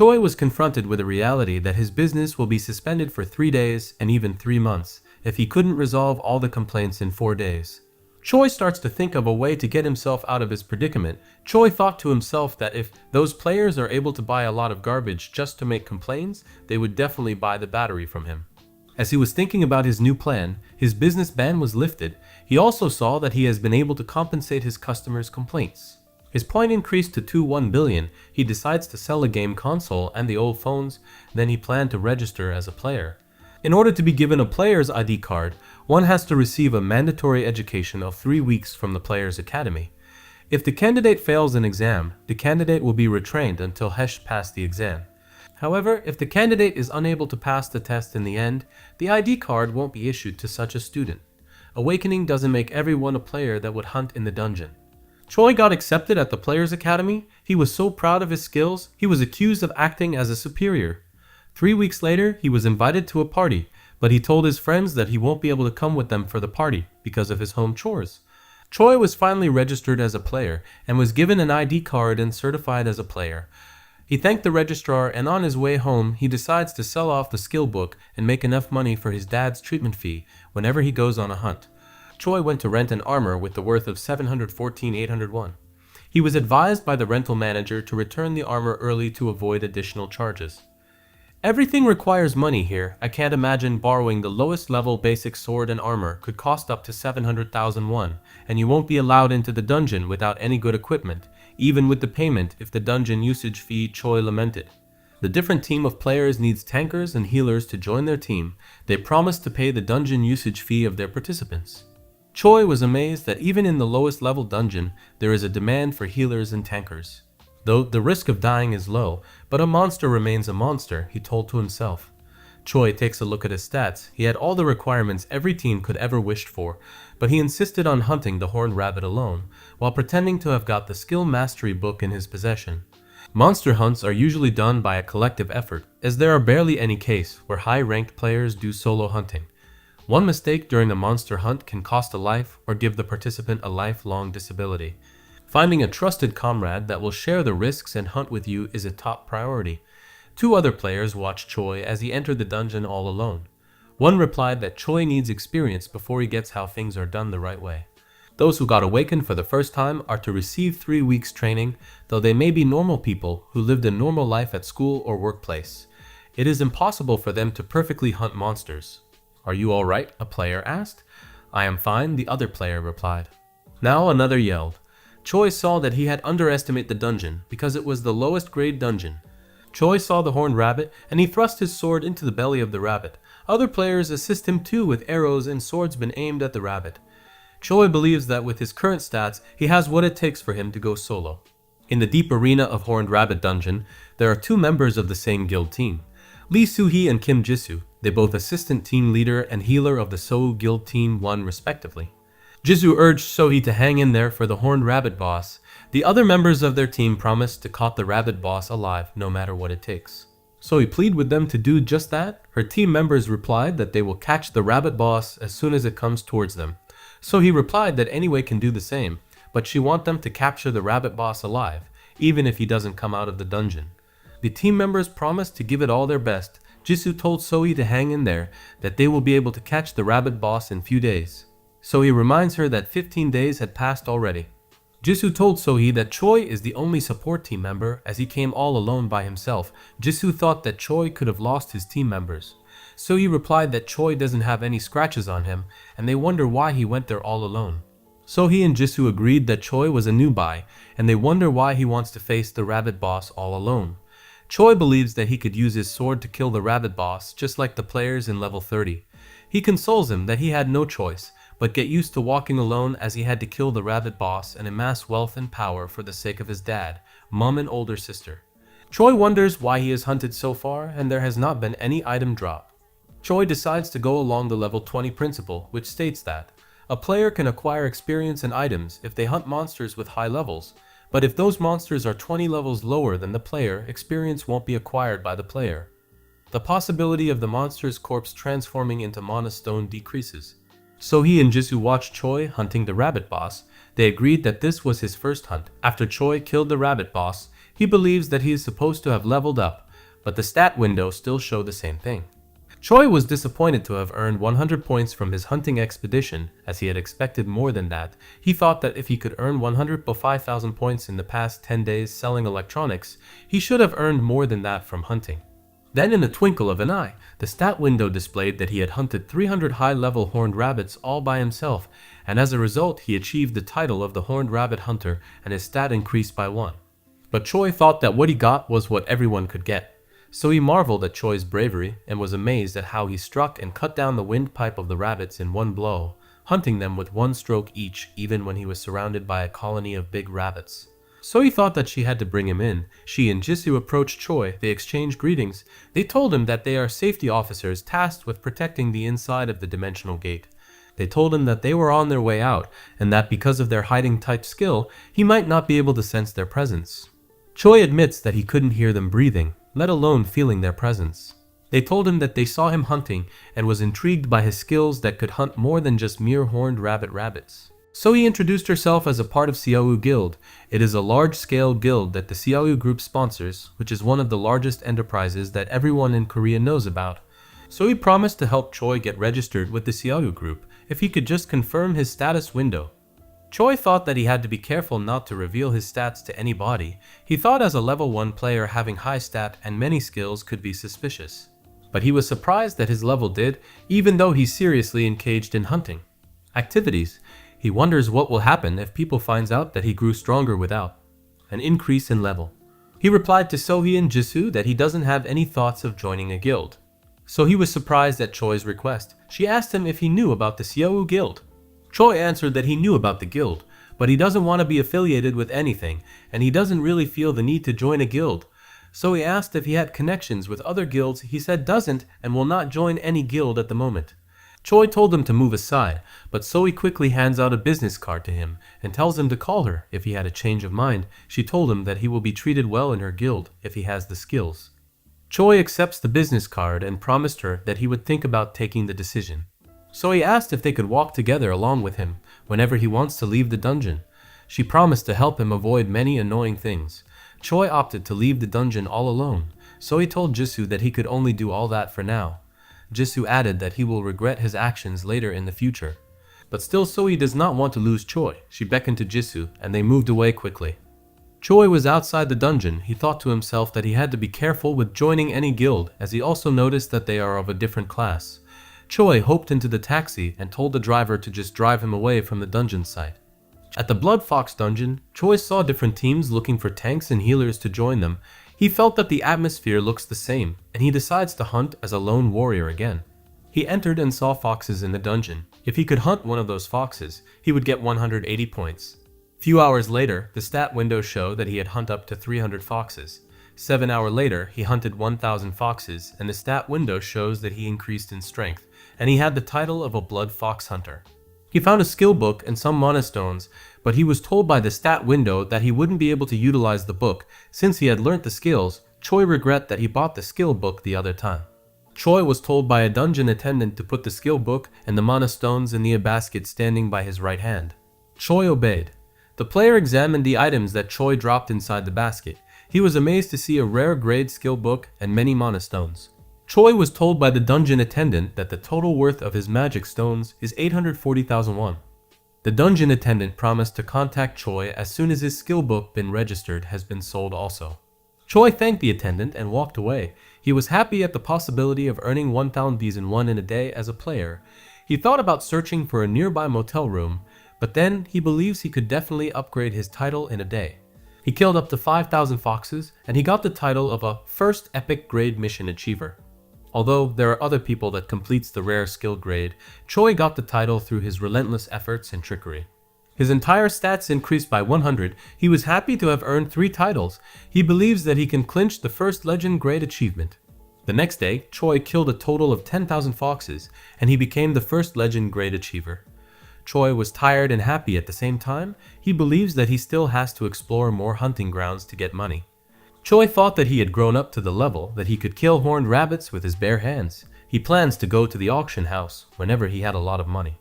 Choi was confronted with a reality that his business will be suspended for 3 days and even 3 months if he couldn't resolve all the complaints in 4 days. Choi starts to think of a way to get himself out of his predicament. Choi thought to himself that if those players are able to buy a lot of garbage just to make complaints, they would definitely buy the battery from him. As he was thinking about his new plan, his business ban was lifted. He also saw that he has been able to compensate his customers' complaints. His point increased to 21 billion. He decides to sell a game console and the old phones, then he planned to register as a player. In order to be given a player's ID card, one has to receive a mandatory education of 3 weeks from the player's academy. If the candidate fails an exam, the candidate will be retrained until he passed the exam. However, if the candidate is unable to pass the test in the end, the ID card won't be issued to such a student. Awakening doesn't make everyone a player that would hunt in the dungeon. Choi got accepted at the Players Academy. He was so proud of his skills, he was accused of acting as a superior. 3 weeks later, he was invited to a party, but he told his friends that he won't be able to come with them for the party because of his home chores. Choi was finally registered as a player and was given an ID card and certified as a player. He thanked the registrar, and on his way home, he decides to sell off the skill book and make enough money for his dad's treatment fee whenever he goes on a hunt. Choi went to rent an armor with the worth of 714,801. He was advised by the rental manager to return the armor early to avoid additional charges. Everything requires money here. I can't imagine borrowing the lowest level basic sword and armor could cost up to 700,000 won, and you won't be allowed into the dungeon without any good equipment, even with the payment if the dungeon usage fee, Choi lamented. The different team of players needs tankers and healers to join their team. They promised to pay the dungeon usage fee of their participants. Choi was amazed that even in the lowest level dungeon, there is a demand for healers and tankers. Though the risk of dying is low, but a monster remains a monster, he told to himself. Choi takes a look at his stats. He had all the requirements every team could ever wished for, but he insisted on hunting the horned rabbit alone, while pretending to have got the skill mastery book in his possession. Monster hunts are usually done by a collective effort, as there are barely any cases where high-ranked players do solo hunting. One mistake during a monster hunt can cost a life or give the participant a lifelong disability. Finding a trusted comrade that will share the risks and hunt with you is a top priority. 2 other players watched Choi as he entered the dungeon all alone. One replied that Choi needs experience before he gets how things are done the right way. Those who got awakened for the first time are to receive 3 weeks training, though they may be normal people who lived a normal life at school or workplace. It is impossible for them to perfectly hunt monsters. "Are you all right?" a player asked. "I am fine," the other player replied. Now another yelled. Choi saw that he had underestimated the dungeon because it was the lowest grade dungeon. Choi saw the horned rabbit and he thrust his sword into the belly of the rabbit. Other players assist him too with arrows and swords been aimed at the rabbit. Choi believes that with his current stats, he has what it takes for him to go solo. In the deep arena of Horned Rabbit Dungeon, there are 2 members of the same guild team, Lee Soo-hee and Kim Jisoo. They both assistant team leader and healer of the Soo Guild Team 1 respectively. Jisoo urged So-hee to hang in there for the Horned Rabbit boss. The other members of their team promised to caught the rabbit boss alive no matter what it takes. So-hee pleaded with them to do just that. Her team members replied that they will catch the rabbit boss as soon as it comes towards them. So-hee replied that anyone can do the same, but she wants them to capture the rabbit boss alive, even if he doesn't come out of the dungeon. The team members promised to give it all their best. Jisoo told So-hee to hang in there, that they will be able to catch the rabbit boss in few days. So-hee reminds her that 15 days had passed already. Jisoo told So-hee that Choi is the only support team member as he came all alone by himself. Jisoo thought that Choi could have lost his team members. So-hee replied that Choi doesn't have any scratches on him and they wonder why he went there all alone. So-hee and Jisoo agreed that Choi was a newbie and they wonder why he wants to face the rabbit boss all alone. Choi believes that he could use his sword to kill the rabbit boss just like the players in level 30. He consoles him that he had no choice, but get used to walking alone as he had to kill the rabbit boss and amass wealth and power for the sake of his dad, mom and older sister. Choi wonders why he has hunted so far and there has not been any item drop. Choi decides to go along the level 20 principle, which states that a player can acquire experience and items if they hunt monsters with high levels, but if those monsters are 20 levels lower than the player, experience won't be acquired by the player. The possibility of the monster's corpse transforming into mana stone decreases. So-hee and Jisoo watched Choi hunting the rabbit boss. They agreed that this was his first hunt. After Choi killed the rabbit boss, he believes that he is supposed to have leveled up, but the stat window still showed the same thing. Choi was disappointed to have earned 100 points from his hunting expedition, as he had expected more than that. He thought that if he could earn 105,000 points in the past 10 days selling electronics, he should have earned more than that from hunting. Then in the twinkle of an eye, the stat window displayed that he had hunted 300 high-level horned rabbits all by himself, and as a result he achieved the title of the Horned Rabbit Hunter and his stat increased by 1. But Choi thought that what he got was what everyone could get. So he marveled at Choi's bravery and was amazed at how he struck and cut down the windpipe of the rabbits in one blow, hunting them with one stroke each even when he was surrounded by a colony of big rabbits. So he thought that she had to bring him in. She and Jisoo approached Choi, they exchanged greetings. They told him that they are safety officers tasked with protecting the inside of the dimensional gate. They told him that they were on their way out, and that because of their hiding type skill, he might not be able to sense their presence. Choi admits that he couldn't hear them breathing, let alone feeling their presence. They told him that they saw him hunting and was intrigued by his skills that could hunt more than just mere horned rabbits. So he introduced herself as a part of Seoul Guild. It is a large-scale guild that the Seoul Group sponsors, which is one of the largest enterprises that everyone in Korea knows about. So he promised to help Choi get registered with the Seoul Group if he could just confirm his status window. Choi thought that he had to be careful not to reveal his stats to anybody. He thought as a level 1 player having high stat and many skills could be suspicious. But he was surprised that his level did, even though he's seriously engaged in hunting. Activities. He wonders what will happen if people finds out that he grew stronger without an increase in level. He replied to Sohee and Jisoo that he doesn't have any thoughts of joining a guild. So he was surprised at Choi's request. She asked him if he knew about the Seoul Guild. Choi answered that he knew about the guild, but he doesn't want to be affiliated with anything, and he doesn't really feel the need to join a guild. So he asked if he had connections with other guilds. He said doesn't and will not join any guild at the moment. Choi told him to move aside, but Sohee quickly hands out a business card to him and tells him to call her if he had a change of mind. She told him that he will be treated well in her guild if he has the skills. Choi accepts the business card and promised her that he would think about taking the decision. So he asked if they could walk together along with him whenever he wants to leave the dungeon. She promised to help him avoid many annoying things. Choi opted to leave the dungeon all alone, so he told Jisoo that he could only do all that for now. Jisoo added that he will regret his actions later in the future. But still Sohee does not want to lose Choi. She beckoned to Jisoo and they moved away quickly. Choi was outside the dungeon. He thought to himself that he had to be careful with joining any guild, as he also noticed that they are of a different class. Choi hopped into the taxi and told the driver to just drive him away from the dungeon site. At the Blood Fox dungeon, Choi saw different teams looking for tanks and healers to join them. He felt that the atmosphere looks the same, and he decides to hunt as a lone warrior again. He entered and saw foxes in the dungeon. If he could hunt one of those foxes, he would get 180 points. Few hours later, the stat window showed that he had hunted up to 300 foxes. 7 hours later, he hunted 1,000 foxes, and the stat window shows that he increased in strength, and he had the title of a Blood Fox Hunter. He found a skill book and some mana stones, but he was told by the stat window that he wouldn't be able to utilize the book. Since he had learnt the skills, Choi regret that he bought the skill book the other time. Choi was told by a dungeon attendant to put the skill book and the mana stones in the basket standing by his right hand. Choi obeyed. The player examined the items that Choi dropped inside the basket. He was amazed to see a rare grade skill book and many mana stones. Choi was told by the dungeon attendant that the total worth of his magic stones is 840,000 won. The dungeon attendant promised to contact Choi as soon as his skill book been registered has been sold also. Choi thanked the attendant and walked away. He was happy at the possibility of earning 1,000 in a day as a player. He thought about searching for a nearby motel room, but then he believes he could definitely upgrade his title in a day. He killed up to 5,000 foxes and he got the title of a first epic grade mission achiever. Although there are other people that completes the rare skill grade, Choi got the title through his relentless efforts and trickery. His entire stats increased by 100. He was happy to have earned 3 titles. He believes that he can clinch the first legend grade achievement. The next day, Choi killed a total of 10,000 foxes, and he became the first legend grade achiever. Choi was tired and happy at the same time. He believes that he still has to explore more hunting grounds to get money. Choi thought that he had grown up to the level that he could kill horned rabbits with his bare hands. He plans to go to the auction house whenever he had a lot of money.